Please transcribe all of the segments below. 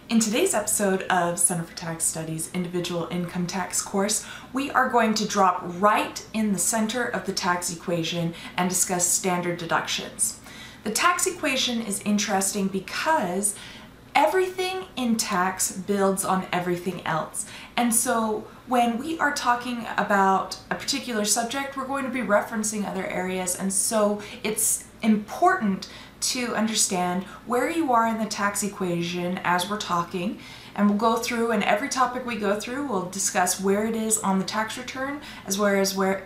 In today's episode of Center for Tax Studies Individual Income Tax course, we are going to drop right in the center of the tax equation and discuss standard deductions. The tax equation is interesting because everything in tax builds on everything else. And so when we are talking about a particular subject, we're going to be referencing other areas, and so it's important to understand where you are in the tax equation as we're talking, and we'll go through, and every topic we go through we'll discuss where it is on the tax return as well as where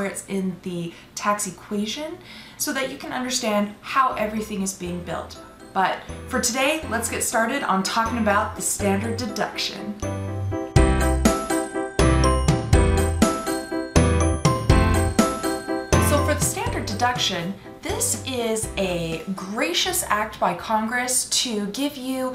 it's in the tax equation, so that you can understand how everything is being built. But for today, let's get started on talking about the standard deduction. So for the standard deduction, this is a gracious act by Congress to give you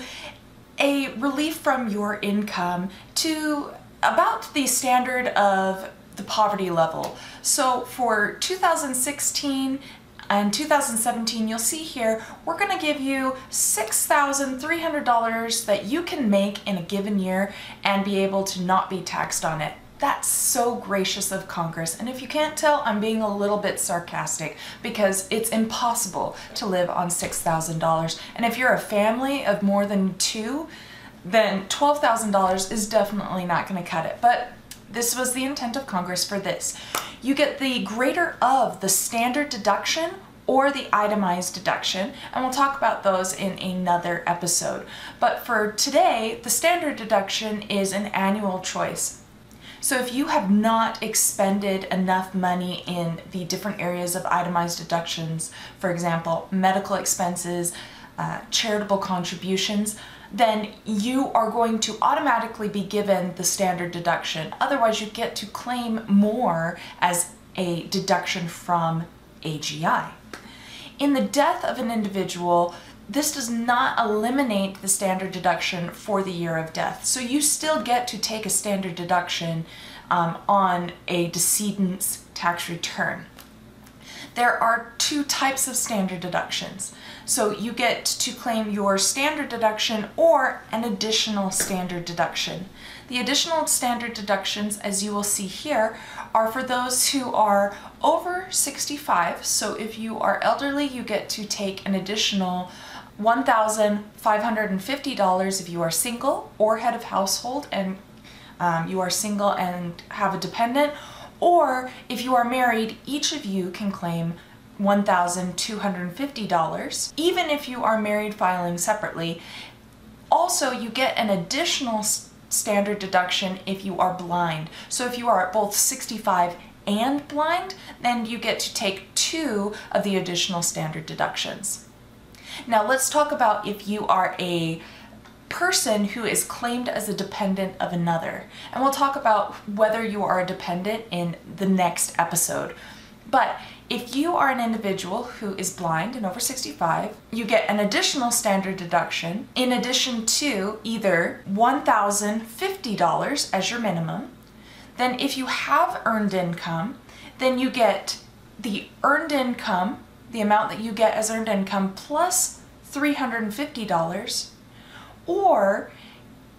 a relief from your income to about the standard of the poverty level. So for 2016 and 2017, you'll see here, we're going to give you $6,300 that you can make in a given year and be able to not be taxed on it. That's so gracious of Congress, and if you can't tell, I'm being a little bit sarcastic because it's impossible to live on $6,000. And if you're a family of more than two, then $12,000 is definitely not going to cut it. But this was the intent of Congress for this. You get the greater of the standard deduction or the itemized deduction, and we'll talk about those in another episode. But for today, the standard deduction is an annual choice. So if you have not expended enough money in the different areas of itemized deductions, for example, medical expenses, charitable contributions, then you are going to automatically be given the standard deduction. Otherwise, you get to claim more as a deduction from AGI. In the death of an individual, this does not eliminate the standard deduction for the year of death. So you still get to take a standard deduction on a decedent's tax return. There are two types of standard deductions. So you get to claim your standard deduction or an additional standard deduction. The additional standard deductions, as you will see here, are for those who are over 65. So if you are elderly, you get to take an additional $1,550 if you are single or head of household and you are single and have a dependent, or if you are married, each of you can claim $1,250, even if you are married filing separately. Also, you get an additional standard deduction if you are blind. So if you are both 65 and blind, then you get to take two of the additional standard deductions. Now let's talk about if you are a person who is claimed as a dependent of another. And we'll talk about whether you are a dependent in the next episode. But if you are an individual who is blind and over 65, you get an additional standard deduction in addition to either $1,050 as your minimum. Then if you have earned income, then you get the earned income, the amount that you get as earned income plus $350, or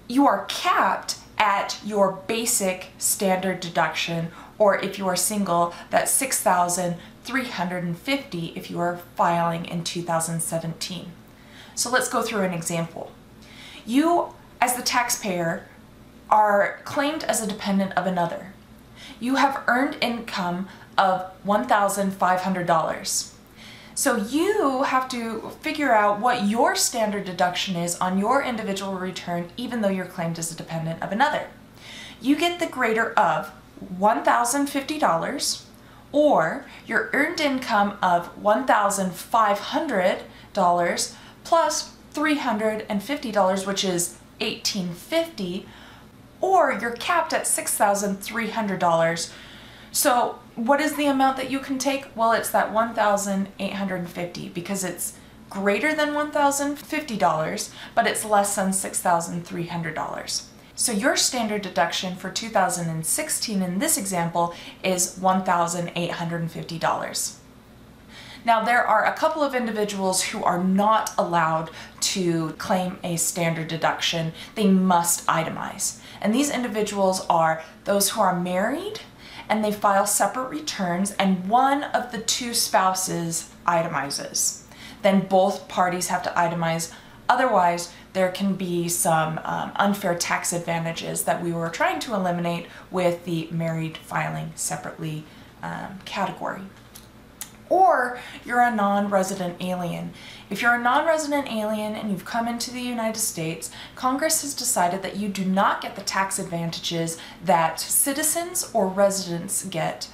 you are capped at your basic standard deduction, or if you are single, that's $6,350 if you are filing in 2017. So let's go through an example. You, as the taxpayer, are claimed as a dependent of another. You have earned income of $1,500. So you have to figure out what your standard deduction is on your individual return, even though you're claimed as a dependent of another. You get the greater of $1,050 or your earned income of $1,500 plus $350, which is $1,850, or you're capped at $6,300. So what is the amount that you can take? Well, it's that $1,850 because it's greater than $1,050, but it's less than $6,300. So your standard deduction for 2016 in this example is $1,850. Now, there are a couple of individuals who are not allowed to claim a standard deduction. They must itemize. And these individuals are those who are married and they file separate returns and one of the two spouses itemizes. Then both parties have to itemize. Otherwise, there can be some unfair tax advantages that we were trying to eliminate with the married filing separately category. Or you're a non-resident alien. If you're a non-resident alien and you've come into the United States, Congress has decided that you do not get the tax advantages that citizens or residents get.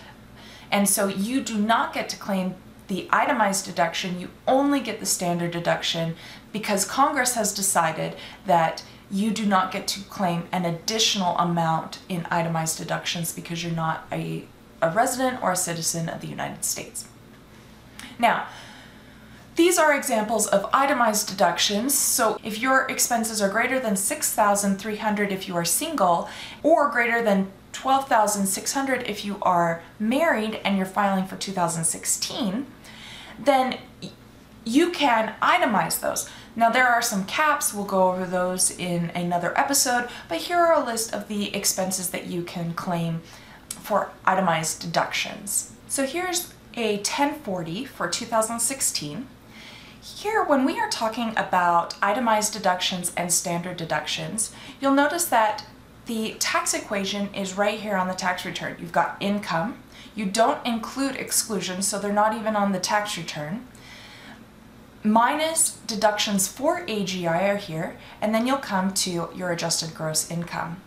And so you do not get to claim the itemized deduction, you only get the standard deduction because Congress has decided that you do not get to claim an additional amount in itemized deductions because you're not a resident or a citizen of the United States. Now, these are examples of itemized deductions. So if your expenses are greater than $6,300 if you are single, or greater than $12,600 if you are married and you're filing for 2016, then you can itemize those. Now there are some caps, we'll go over those in another episode, but here are a list of the expenses that you can claim for itemized deductions. So here's a 1040 for 2016. Here, when we are talking about itemized deductions and standard deductions, you'll notice that the tax equation is right here on the tax return. You've got income. You don't include exclusions, so they're not even on the tax return. Minus deductions for AGI are here, and then you'll come to your adjusted gross income.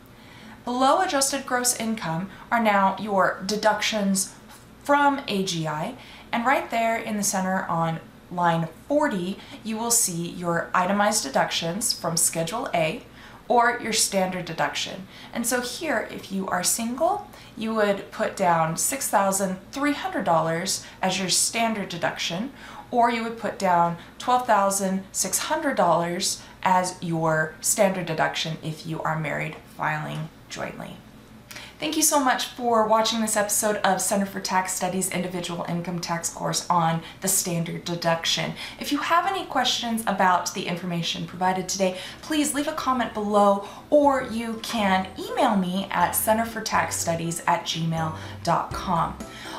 Below adjusted gross income are now your deductions from AGI, and right there in the center on line 40, you will see your itemized deductions from Schedule A or your standard deduction. And so here, if you are single, you would put down $6,300 as your standard deduction, or you would put down $12,600 as your standard deduction if you are married filing jointly. Thank you so much for watching this episode of Center for Tax Studies Individual Income Tax course on the standard deduction. If you have any questions about the information provided today, please leave a comment below, or you can email me at centerfortaxstudies@gmail.com.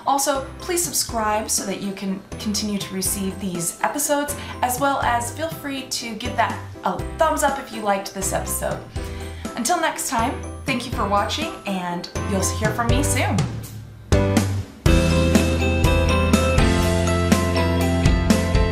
Also, please subscribe so that you can continue to receive these episodes, as well as feel free to give that a thumbs up if you liked this episode. Until next time, thank you for watching, and you'll hear from me soon.